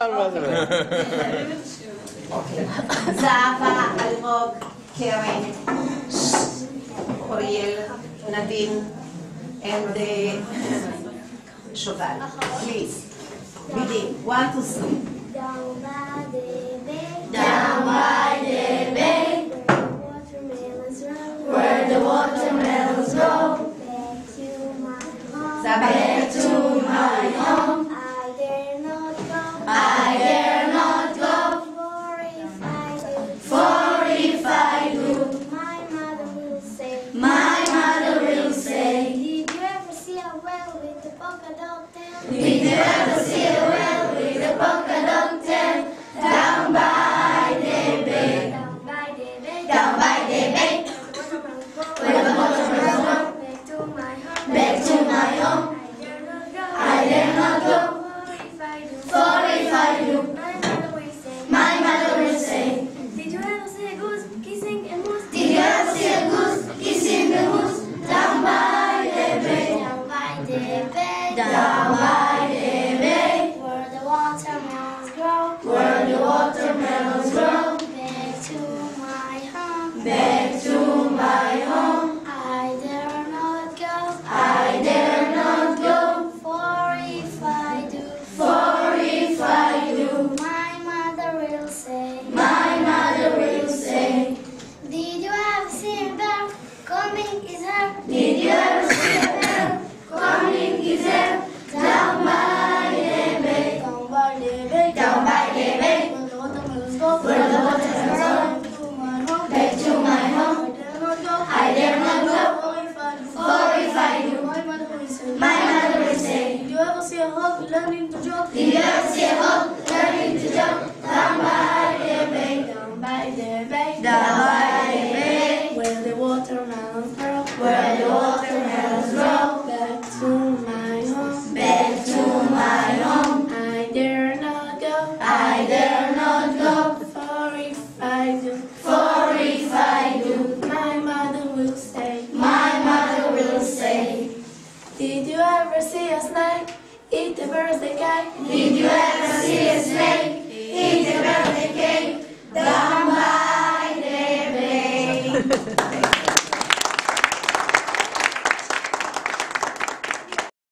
Zava, Almog, Karen, Oriel, Nadine, and Shoval. Please begin. 1, 2, 3. Down by the bay, where the watermelons grow, back to my home. back to my home. I dare not go, for if I do, my mother will say, Did you ever see a whale with a polka dot tail? Did you ever see a whale with a polka dot tail? Down by the bay, Down by the bay, where the watermelons grow, back to my home. back to my home. I dare not go, for if I do, my mother will say, Did you ever see a goose kissing a moose? Did you ever see a goose kissing the moose? Down by the bay, Down by the bay, down by the bay, where the watermelons grow, where the watermelons grow, back to my home. back to my home. I dare not go, I dare not go, for if I do, for if I do, my mother will say, my mother will say, Did you ever see a bear combing his hair? Did you ever see a bear combing his hair? Down by the bay, Down by the bay, down by the bay, where the watermelons go, where the watermelons grow, back to my home. back to my home. I dare not go, I dare not go, for if I do, for if I do, my mother will say, my mother will say, Did you ever see a hawk learning to jump? Did you ever see a hawk learning to jump? Down by the bay, Down by the bay, down by the bay, where the watermelons grow, where the watermelons grow, back to my home. back to my home. I dare not go, I dare not go, for if I do, for if I do, my mother will say, my mother will say, Did you ever see a snake eat a birthday cake? Did